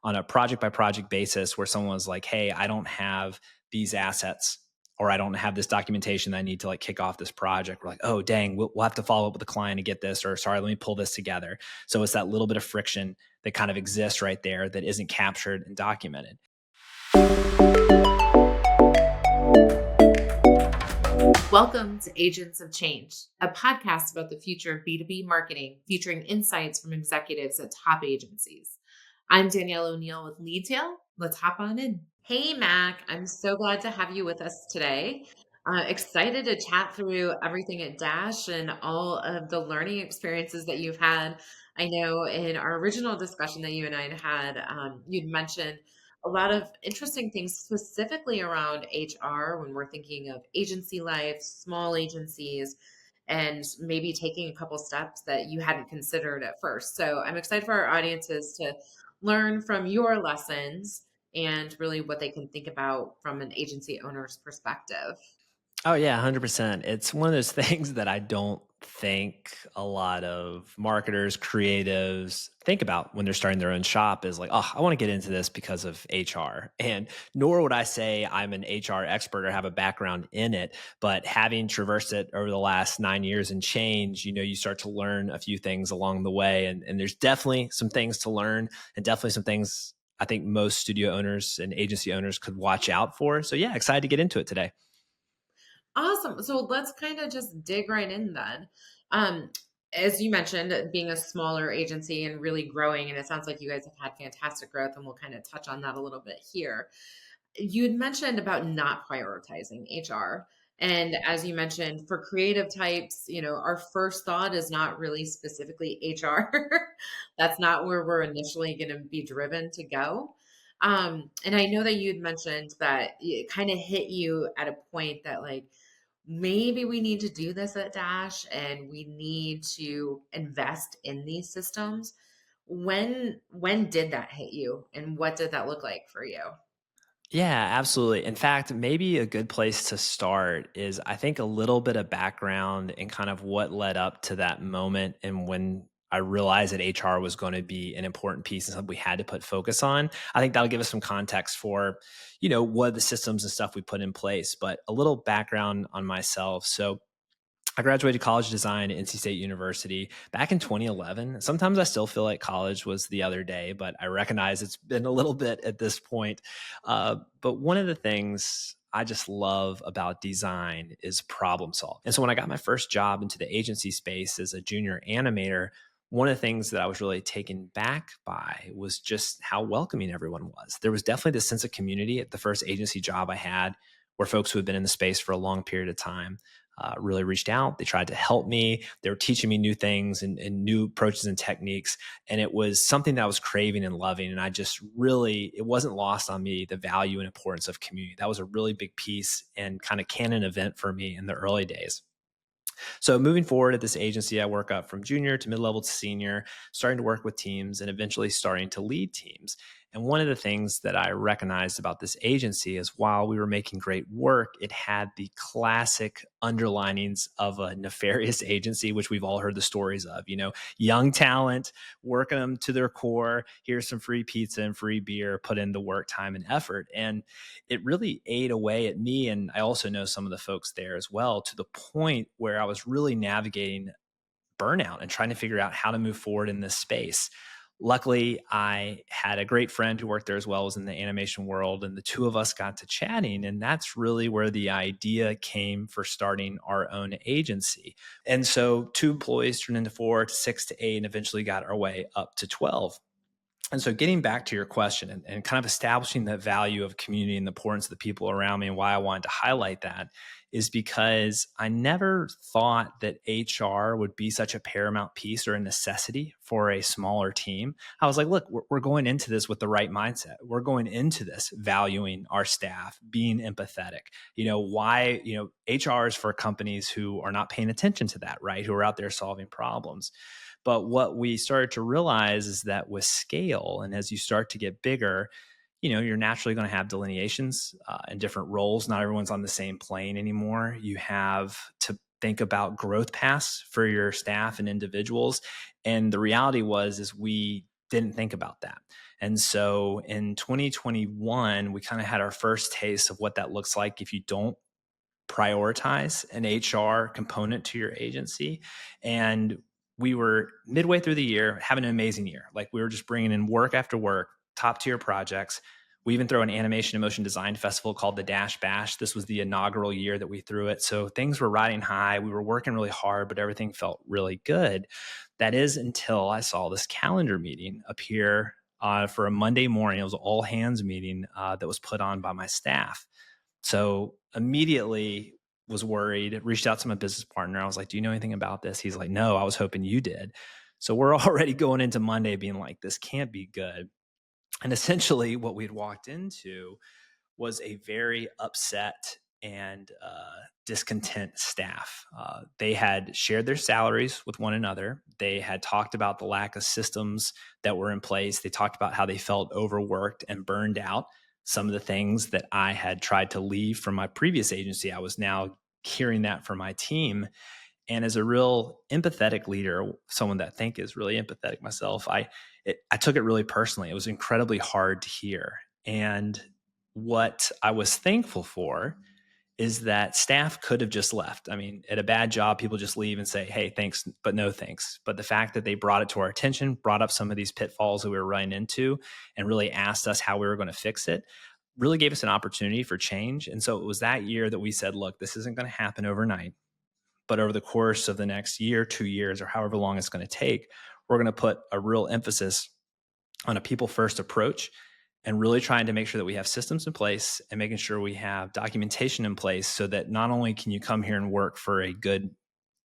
on a project by project basis where someone was like, hey, I don't have these assets or I don't have this documentation that I need to like kick off this project. We're like, oh, dang, we'll have to follow up with the client to get this, or sorry, let me pull this together. So it's that little bit of friction that kind of exists right there that isn't captured and documented. Welcome to Agents of Change, a podcast about the future of B2B marketing, featuring insights from executives at top agencies. I'm Danielle O'Neil with Leadtail. Let's hop on in. Hey, Mac, I'm so glad to have you with us today. Excited to chat through everything at Dash and all of the learning experiences that you've had. I know in our original discussion that you and I had, you'd mentioned a lot of interesting things specifically around HR when we're thinking of agency life, small agencies, and maybe taking a couple steps that you hadn't considered at first. So I'm excited for our audiences to learn from your lessons and really what they can think about from an agency owner's perspective. Oh yeah, 100%. It's one of those things that I don't think a lot of marketers, creatives think about when they're starting their own shop is like, oh, I want to get into this because of HR. And nor would I say I'm an HR expert or have a background in it, but having traversed it over the last 9 years and change, you start to learn a few things along the way. And there's definitely some things to learn and definitely some things I think most studio owners and agency owners could watch out for. So yeah, excited to get into it today. Awesome. So let's kind of just dig right in then. Um, as you mentioned, being a smaller agency and really growing, and it sounds like you guys have had fantastic growth, and we'll kind of touch on that a little bit here. You had mentioned about not prioritizing HR. And as you mentioned, for creative types, our first thought is not really specifically HR. That's not where we're initially going to be driven to go. And I know that you'd mentioned that it kind of hit you at a point that like maybe we need to do this at Dash and we need to invest in these systems. When did that hit you and what did that look like for you? Yeah, absolutely. In fact, maybe a good place to start is I think a little bit of background and kind of what led up to that moment and when I realized that HR was going to be an important piece and something we had to put focus on. I think that'll give us some context for, what the systems and stuff we put in place, but a little background on myself. So I graduated college design at NC State University back in 2011. Sometimes I still feel like college was the other day, but I recognize it's been a little bit at this point. But one of the things I just love about design is problem solve. And so when I got my first job into the agency space as a junior animator, one of the things that I was really taken back by was just how welcoming everyone was. There was definitely this sense of community at the first agency job I had, where folks who had been in the space for a long period of time really reached out. They tried to help me. They were teaching me new things and new approaches and techniques. And it was something that I was craving and loving. And I just really, it wasn't lost on me, the value and importance of community. That was a really big piece and kind of canon event for me in the early days. So moving forward at this agency, I work up from junior to mid-level to senior, starting to work with teams and eventually starting to lead teams. And one of the things that I recognized about this agency is while we were making great work, it had the classic underlinings of a nefarious agency, which we've all heard the stories of, young talent, working them to their core. Here's some free pizza and free beer, put in the work, time, and effort. And it really ate away at me. And I also know some of the folks there as well, to the point where I was really navigating burnout and trying to figure out how to move forward in this space. Luckily, I had a great friend who worked there as well, was in the animation world, and the two of us got to chatting. And that's really where the idea came for starting our own agency. And so 2 employees turned into 4 to 6 to 8, and eventually got our way up to 12. And so getting back to your question and kind of establishing that value of community and the importance of the people around me and why I wanted to highlight that is because I never thought that HR would be such a paramount piece or a necessity for a smaller team. I was like, look, we're going into this with the right mindset. We're going into this valuing our staff, being empathetic. Why, HR is for companies who are not paying attention to that, right? Who are out there solving problems. But what we started to realize is that with scale and as you start to get bigger, you're naturally going to have delineations and different roles. Not everyone's on the same plane anymore. You have to think about growth paths for your staff and individuals. And the reality is we didn't think about that. And so in 2021, we kind of had our first taste of what that looks like if you don't prioritize an HR component to your agency. And we were midway through the year having an amazing year. Like we were just bringing in work after work, top tier projects. We even throw an animation and motion design festival called the Dash Bash. This was the inaugural year that we threw it. So things were riding high. We were working really hard, but everything felt really good. That is until I saw this calendar meeting appear for a Monday morning. It was an all hands meeting that was put on by my staff. So immediately was worried, reached out to my business partner. I was like, do you know anything about this? He's like, no, I was hoping you did. So we're already going into Monday being like, this can't be good. And essentially, what we'd walked into was a very upset and discontent staff. They had shared their salaries with one another. They had talked about the lack of systems that were in place. They talked about how they felt overworked and burned out. Some of the things that I had tried to leave from my previous agency, I was now hearing that from my team. And as a real empathetic leader, someone that I think is really empathetic myself, I took it really personally. It was incredibly hard to hear. And what I was thankful for is that staff could have just left. I mean, at a bad job, people just leave and say, hey, thanks, but no thanks. But the fact that they brought it to our attention, brought up some of these pitfalls that we were running into, and really asked us how we were going to fix it, really gave us an opportunity for change. And so it was that year that we said, look, this isn't going to happen overnight, but over the course of the next year, 2 years, or however long it's going to take, we're going to put a real emphasis on a people first approach and really trying to make sure that we have systems in place and making sure we have documentation in place so that not only can you come here and work for a good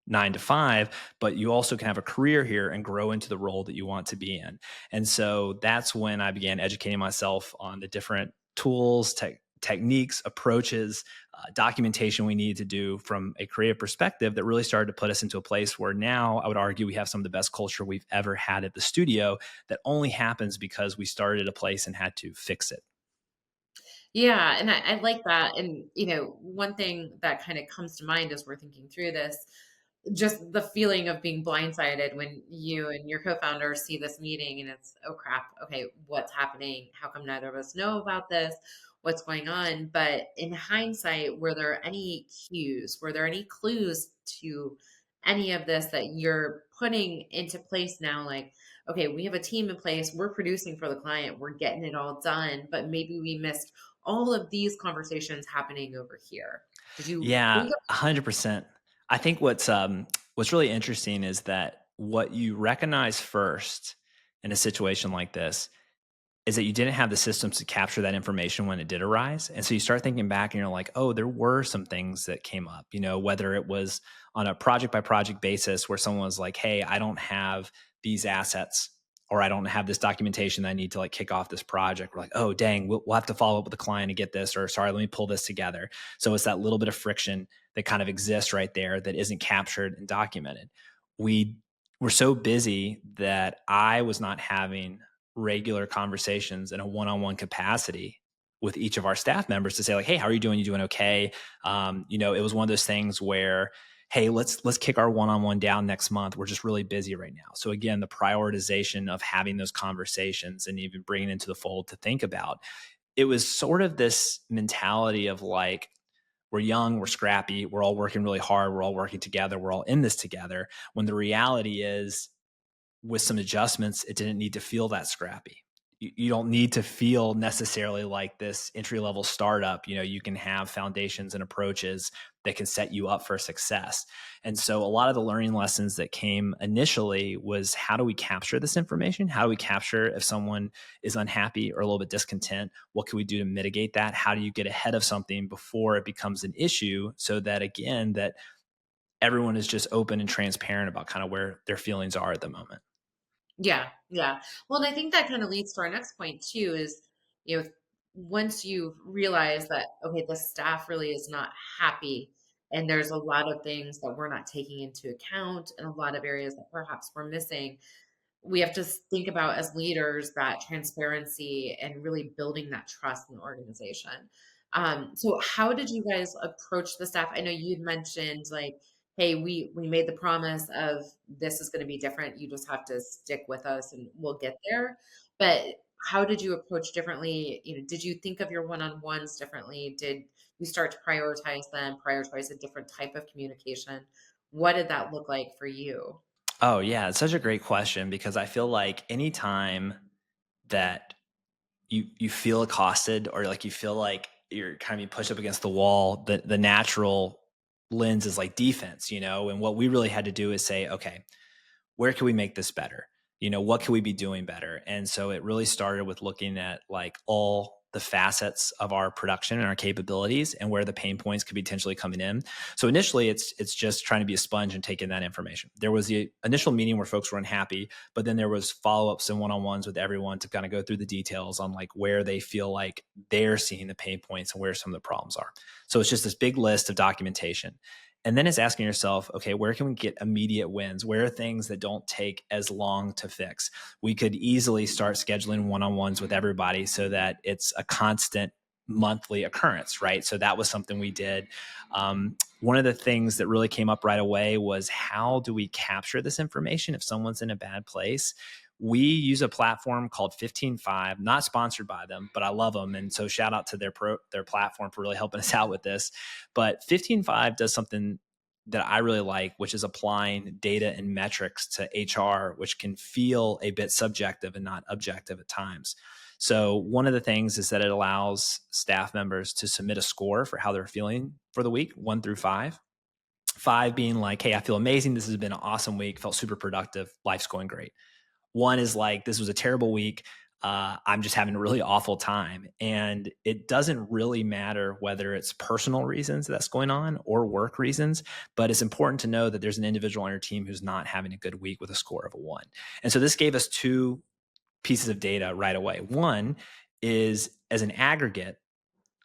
9 to 5, but you also can have a career here and grow into the role that you want to be in. And so that's when I began educating myself on the different tools, techniques, approaches, documentation we needed to do from a creative perspective that really started to put us into a place where now I would argue we have some of the best culture we've ever had at the studio that only happens because we started a place and had to fix it. Yeah, and I like that. And one thing that kind of comes to mind as we're thinking through this, just the feeling of being blindsided when you and your co-founder see this meeting and it's, oh crap, okay, what's happening? How come neither of us know about this? What's going on? But in hindsight, were there any cues? Were there any clues to any of this that you're putting into place now? Like, okay, we have a team in place, we're producing for the client, we're getting it all done, but maybe we missed all of these conversations happening over here. Did you Yeah, think 100%. I think what's really interesting is that what you recognize first in a situation like this is that you didn't have the systems to capture that information when it did arise. And so you start thinking back and you're like, oh, there were some things that came up, whether it was on a project by project basis where someone was like, hey, I don't have these assets or I don't have this documentation that I need to like kick off this project. We're like, oh, dang, we'll have to follow up with the client to get this, or sorry, let me pull this together. So it's that little bit of friction that kind of exists right there that isn't captured and documented. We were so busy that I was not having regular conversations in a one-on-one capacity with each of our staff members to say like, hey, how are you doing? You doing okay? It was one of those things where, hey, let's kick our one-on-one down next month. We're just really busy right now. So again, the prioritization of having those conversations and even bringing into the fold to think about, it was sort of this mentality of like, we're young, we're scrappy, we're all working really hard, we're all working together, we're all in this together. When the reality is, with some adjustments, it didn't need to feel that scrappy. You don't need to feel necessarily like this entry level startup. You can have foundations and approaches that can set you up for success. And so a lot of the learning lessons that came initially was, how do we capture this information? How do we capture if someone is unhappy or a little bit discontent? What can we do to mitigate that? How do you get ahead of something before it becomes an issue, so that again, that everyone is just open and transparent about kind of where their feelings are at the moment. Yeah, yeah. Well, and I think that kind of leads to our next point too is, you know, once you've realized that, okay, the staff really is not happy and there's a lot of things that we're not taking into account and a lot of areas that perhaps we're missing, we have to think about as leaders that transparency and really building that trust in the organization. So how did you guys approach the staff? I know you'd mentioned like, hey, we made the promise of this is going to be different. You just have to stick with us and we'll get there. But how did you approach differently? Did you think of your one-on-ones differently? Did you start to prioritize them, prioritize a different type of communication? What did that look like for you? Oh, yeah, it's such a great question because I feel like anytime that you feel accosted or like you feel like you're kind of being pushed up against the wall, the natural lens is like defense, and what we really had to do is say, okay, where can we make this better? What can we be doing better? And so it really started with looking at like all the facets of our production and our capabilities and where the pain points could be potentially coming in. So initially it's just trying to be a sponge and taking that information. There was the initial meeting where folks were unhappy, but then there was follow-ups and one-on-ones with everyone to kind of go through the details on like where they feel like they're seeing the pain points and where some of the problems are. So it's just this big list of documentation. And then it's asking yourself, okay, where can we get immediate wins? Where are things that don't take as long to fix? We could easily start scheduling one-on-ones with everybody so that it's a constant monthly occurrence, right? So that was something we did. One of the things that really came up right away was how do we capture this information if someone's in a bad place? We use a platform called 15Five, not sponsored by them, but I love them. And so shout out to their platform for really helping us out with this. But 15Five does something that I really like, which is applying data and metrics to HR, which can feel a bit subjective and not objective at times. So one of the things is that it allows staff members to submit a score for how they're feeling for the week, 1 through 5. 5 being like, hey, I feel amazing. This has been an awesome week. Felt super productive. Life's going great. One is like, this was a terrible week. I'm just having a really awful time. And it doesn't really matter whether it's personal reasons that's going on or work reasons, but it's important to know that there's an individual on your team who's not having a good week with a score of a 1. And so this gave us two pieces of data right away. One is as an aggregate,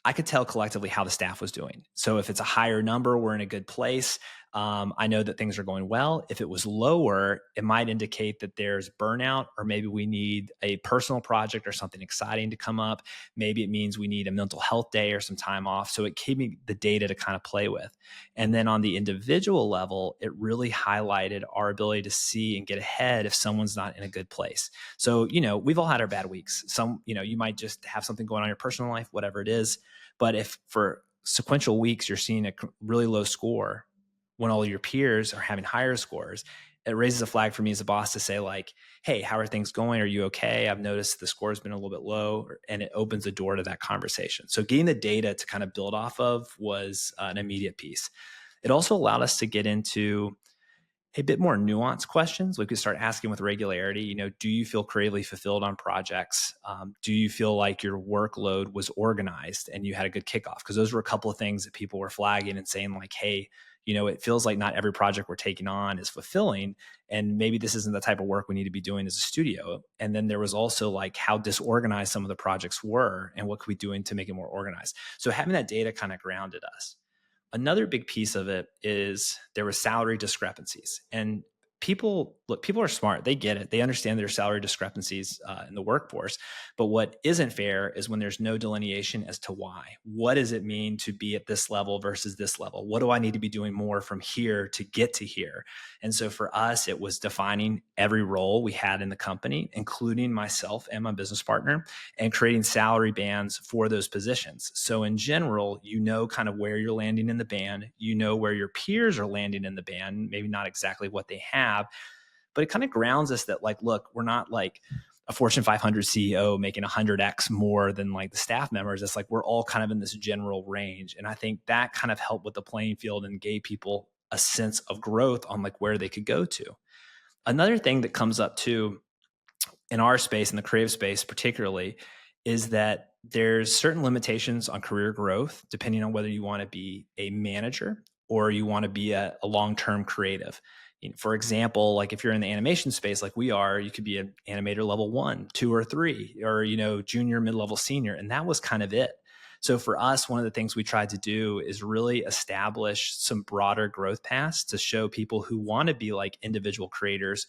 I could tell collectively how the staff was doing. So if it's a higher number, we're in a good place. I know that things are going well. If it was lower, it might indicate that there's burnout, or maybe we need a personal project or something exciting to come up. Maybe it means we need a mental health day or some time off. So it gave me the data to kind of play with. And then on the individual level, it really highlighted our ability to see and get ahead if someone's not in a good place. So, we've all had our bad weeks. You might just have something going on in your personal life, whatever it is. But if for sequential weeks you're seeing a really low score when all your peers are having higher scores, it raises a flag for me as a boss to say like, hey, how are things going? Are you okay? I've noticed the score has been a little bit low, and it opens the door to that conversation. So getting the data to kind of build off of was an immediate piece. It also allowed us to get into a bit more nuanced questions. We could start asking with regularity, do you feel creatively fulfilled on projects? Do you feel like your workload was organized and you had a good kickoff? Because those were a couple of things that people were flagging and saying like, hey, it feels like not every project we're taking on is fulfilling. And maybe this isn't the type of work we need to be doing as a studio. And then there was also like how disorganized some of the projects were and what could we be doing to make it more organized. So having that data kind of grounded us. Another big piece of it is there were salary discrepancies, and people are smart. They get it. They understand there's salary discrepancies in the workforce. But what isn't fair is when there's no delineation as to why. What does it mean to be at this level versus this level? What do I need to be doing more from here to get to here? And so for us, it was defining every role we had in the company, including myself and my business partner, and creating salary bands for those positions. So in general, kind of where you're landing in the band, where your peers are landing in the band, maybe not exactly what they have, but it kind of grounds us that like, look, we're not like a Fortune 500 CEO making 100x more than like the staff members. It's like we're all kind of in this general range. And I think that kind of helped with the playing field and gave people a sense of growth on like where they could go to. Another thing that comes up too in our space, in the creative space particularly, is that there's certain limitations on career growth depending on whether you want to be a manager or you want to be a long-term creative. For example, like if you're in the animation space like we are, you could be an animator level 1, 2, or 3, or junior, mid-level, senior, and that was kind of it. So for us, one of the things we tried to do is really establish some broader growth paths to show people who want to be like individual creators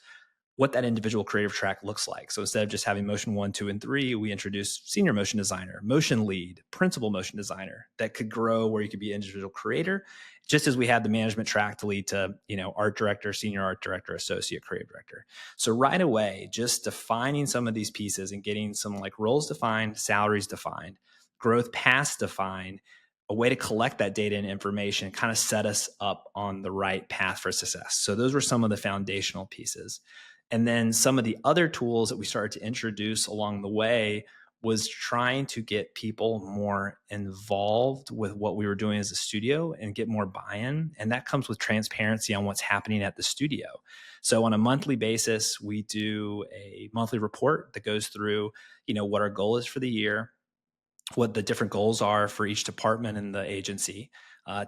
what that individual creative track looks like. So instead of just having motion one, two, and three, we introduced senior motion designer, motion lead, principal motion designer that could grow where you could be individual creator, just as we had the management track to lead to, art director, senior art director, associate creative director. So right away, just defining some of these pieces and getting some like roles defined, salaries defined, growth paths defined, a way to collect that data and information kind of set us up on the right path for success. So those were some of the foundational pieces. And then some of the other tools that we started to introduce along the way was trying to get people more involved with what we were doing as a studio and get more buy-in. And that comes with transparency on what's happening at the studio. So on a monthly basis, we do a monthly report that goes through, what our goal is for the year, what the different goals are for each department in the agency,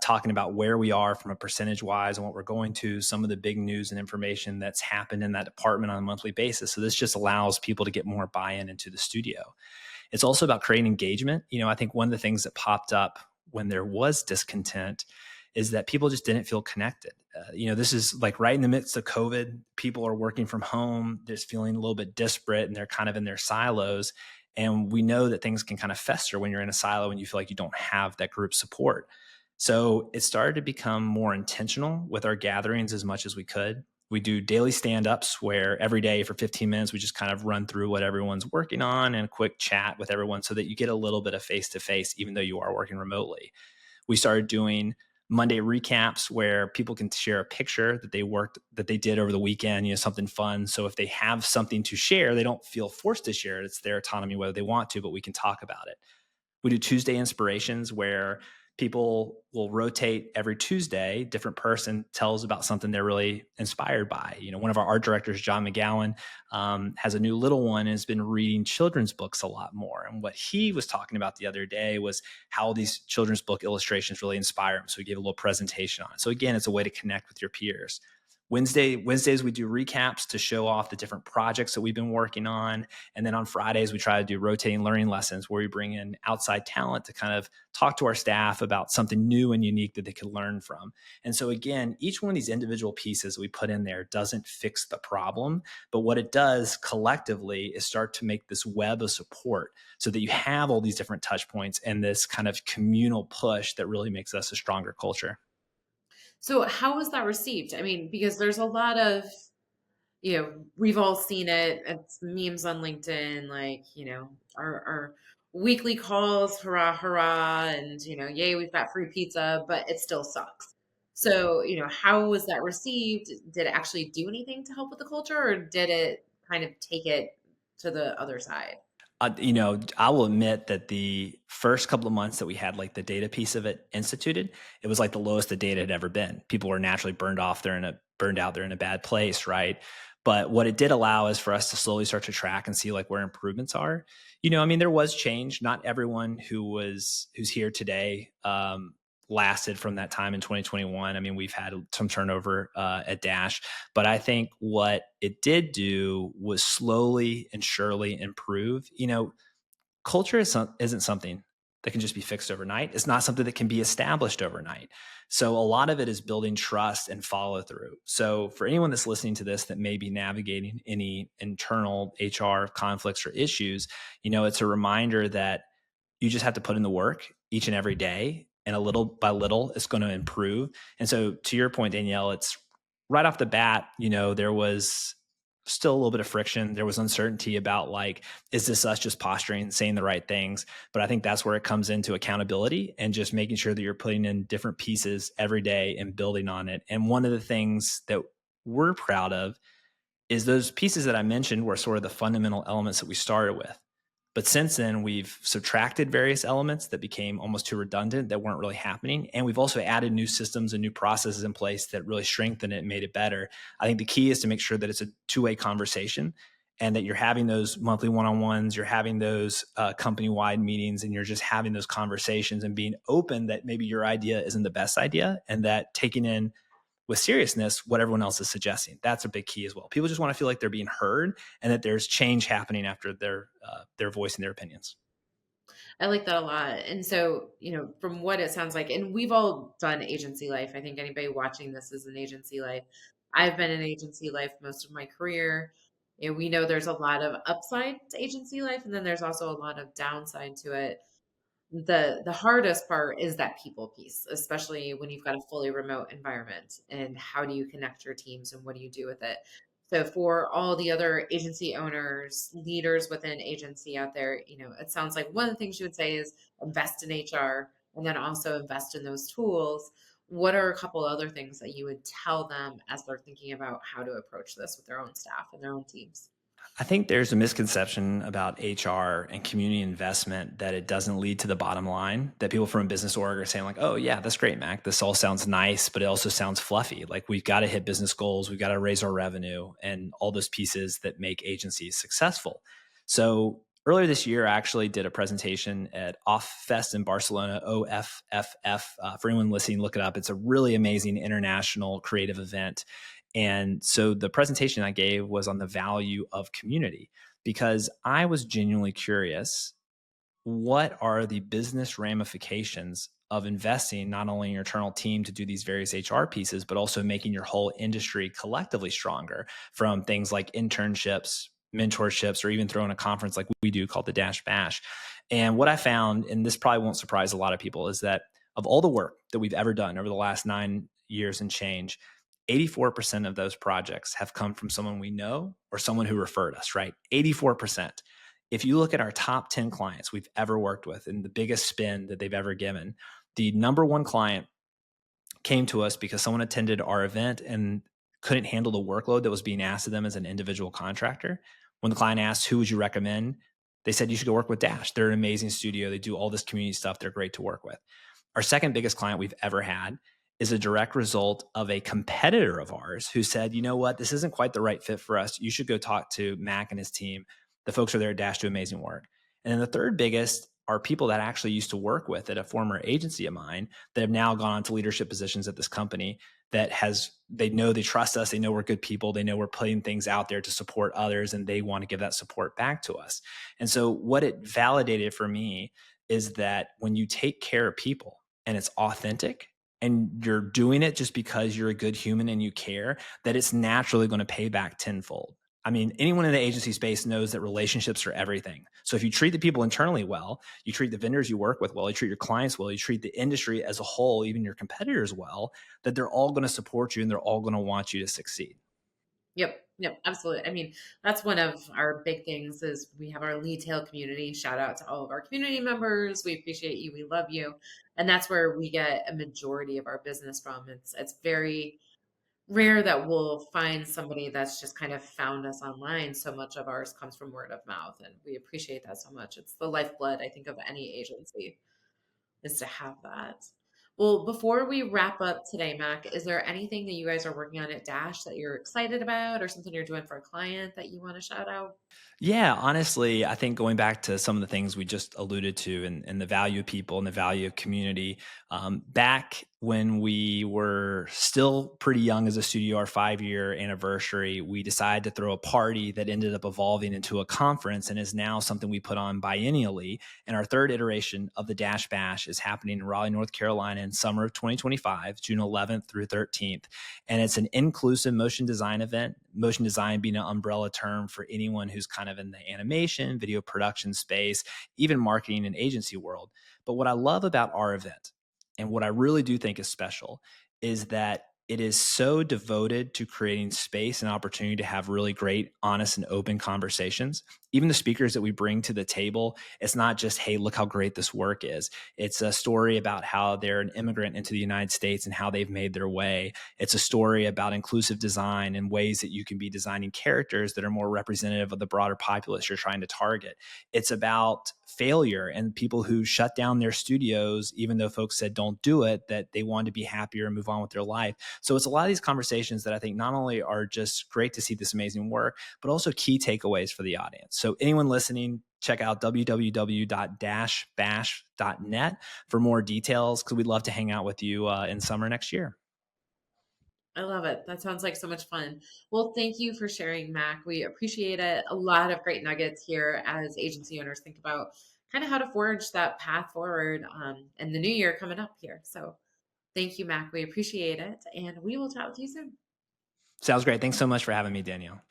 talking about where we are from a percentage wise and what we're going to, some of the big news and information that's happened in that department on a monthly basis. So this just allows people to get more buy-in into the studio. It's also about creating engagement. I think one of the things that popped up when there was discontent is that people just didn't feel connected. This is like right in the midst of COVID. People are working from home. They're feeling a little bit disparate and they're kind of in their silos. And we know that things can kind of fester when you're in a silo and you feel like you don't have that group support. So it started to become more intentional with our gatherings as much as we could. We do daily stand-ups where every day for 15 minutes, we just kind of run through what everyone's working on and a quick chat with everyone so that you get a little bit of face-to-face, even though you are working remotely. We started doing Monday recaps where people can share a picture that they did over the weekend, something fun. So if they have something to share, they don't feel forced to share it. It's their autonomy whether they want to, but we can talk about it. We do Tuesday inspirations where people will rotate every Tuesday. Different person tells about something they're really inspired by. One of our art directors, John McGowan, has a new little one and has been reading children's books a lot more. And what he was talking about the other day was how these children's book illustrations really inspire him. So he gave a little presentation on it. So again, it's a way to connect with your peers. Wednesdays, we do recaps to show off the different projects that we've been working on. And then on Fridays, we try to do rotating learning lessons where we bring in outside talent to kind of talk to our staff about something new and unique that they could learn from. And so again, each one of these individual pieces we put in there doesn't fix the problem, but what it does collectively is start to make this web of support so that you have all these different touch points and this kind of communal push that really makes us a stronger culture. So how was that received? I mean, because there's a lot of, we've all seen it. It's memes on LinkedIn, like, our weekly calls, hurrah, hurrah, and, yay, we've got free pizza, but it still sucks. So, how was that received? Did it actually do anything to help with the culture, or did it kind of take it to the other side? I will admit that the first couple of months that we had like the data piece of it instituted, it was like the lowest the data had ever been. People were naturally burned off. Burned out. They're in a bad place, right? But what it did allow is for us to slowly start to track and see like where improvements are. There was change. Not everyone who's here today lasted from that time in 2021. I mean, we've had some turnover at Dash, but I think what it did do was slowly and surely improve. Culture isn't something that can just be fixed overnight. It's not something that can be established overnight. So a lot of it is building trust and follow through. So for anyone that's listening to this that may be navigating any internal HR conflicts or issues, it's a reminder that you just have to put in the work each and every day, and a little by little it's going to improve. And so to your point, Danielle, it's right off the bat, there was still a little bit of friction. There was uncertainty about like, is this us just posturing, saying the right things? But I think that's where it comes into accountability and just making sure that you're putting in different pieces every day and building on it. And one of the things that we're proud of is those pieces that I mentioned were sort of the fundamental elements that we started with. But since then, we've subtracted various elements that became almost too redundant, that weren't really happening. And we've also added new systems and new processes in place that really strengthened it and made it better. I think the key is to make sure that it's a two-way conversation and that you're having those monthly one-on-ones, you're having those company-wide meetings, and you're just having those conversations and being open that maybe your idea isn't the best idea, and that taking in with seriousness what everyone else is suggesting. That's a big key as well. People just want to feel like they're being heard and that there's change happening after they're voicing their opinions. I like that a lot. And so, from what it sounds like, and we've all done agency life. I think anybody watching this is an agency life. I've been in agency life most of my career. And we know there's a lot of upside to agency life, and then there's also a lot of downside to it. The hardest part is that people piece, especially when you've got a fully remote environment, and how do you connect your teams and what do you do with it? So for all the other agency owners, leaders within agency out there, it sounds like one of the things you would say is invest in HR and then also invest in those tools. What are a couple other things that you would tell them as they're thinking about how to approach this with their own staff and their own teams? I think there's a misconception about HR and community investment that it doesn't lead to the bottom line. That people from a business org are saying, like, oh, yeah, that's great, Mac. This all sounds nice, but it also sounds fluffy. Like, we've got to hit business goals, we've got to raise our revenue, and all those pieces that make agencies successful. So, earlier this year, I actually did a presentation at Off Fest in Barcelona, OFFF. For anyone listening, look it up. It's a really amazing international creative event. And so the presentation I gave was on the value of community because I was genuinely curious, what are the business ramifications of investing not only in your internal team to do these various HR pieces, but also making your whole industry collectively stronger from things like internships, mentorships, or even throwing a conference like we do called the Dash Bash. And what I found, and this probably won't surprise a lot of people, is that of all the work that we've ever done over the last 9 years and change, 84% of those projects have come from someone we know or someone who referred us, right? 84%. If you look at our top 10 clients we've ever worked with and the biggest spend that they've ever given, the number one client came to us because someone attended our event and couldn't handle the workload that was being asked of them as an individual contractor. When the client asked, who would you recommend? They said, you should go work with Dash. They're an amazing studio. They do all this community stuff. They're great to work with. Our second biggest client we've ever had is a direct result of a competitor of ours who said, you know what, this isn't quite the right fit for us. You should go talk to Mac and his team. The folks are there at Dash do amazing work. And then the third biggest are people that I actually used to work with at a former agency of mine that have now gone on to leadership positions at this company they know they trust us, they know we're good people, they know we're putting things out there to support others, and they want to give that support back to us. And so what it validated for me is that when you take care of people and it's authentic and you're doing it just because you're a good human and you care, that it's naturally going to pay back tenfold. I mean, anyone in the agency space knows that relationships are everything. So if you treat the people internally well, you treat the vendors you work with well, you treat your clients well, you treat the industry as a whole, even your competitors well, that they're all going to support you and they're all going to want you to succeed. Yep. Yep. Absolutely. I mean, that's one of our big things is we have our Leadtail community. Shout out to all of our community members. We appreciate you. We love you. And that's where we get a majority of our business from. It's very rare that we'll find somebody that's just kind of found us online. So much of ours comes from word of mouth, and we appreciate that so much. It's the lifeblood, I think, of any agency is to have that. Well, before we wrap up today, Mac, is there anything that you guys are working on at Dash that you're excited about or something you're doing for a client that you want to shout out? Yeah, honestly, I think going back to some of the things we just alluded to and the value of people and the value of community, back when we were still pretty young as a studio, our 5 year anniversary, we decided to throw a party that ended up evolving into a conference and is now something we put on biennially. And our third iteration of the Dash Bash is happening in Raleigh, North Carolina in summer of 2025, June 11th through 13th. And it's an inclusive motion design event, motion design being an umbrella term for anyone who's kind of in the animation, video production space, even marketing and agency world. But what I love about our event and what I really do think is special is that it is so devoted to creating space and opportunity to have really great, honest, and open conversations. Even the speakers that we bring to the table, it's not just, hey, look how great this work is. It's a story about how they're an immigrant into the United States and how they've made their way. It's a story about inclusive design and ways that you can be designing characters that are more representative of the broader populace you're trying to target. It's about failure and people who shut down their studios, even though folks said don't do it, that they wanted to be happier and move on with their life. So it's a lot of these conversations that I think not only are just great to see this amazing work, but also key takeaways for the audience. So anyone listening, check out www.bash.net for more details because we'd love to hang out with you in summer next year. I love it. That sounds like so much fun. Well, thank you for sharing, Mac. We appreciate it. A lot of great nuggets here as agency owners think about kind of how to forge that path forward in the new year coming up here. So thank you, Mac. We appreciate it. And we will chat with you soon. Sounds great. Thanks so much for having me, Danielle.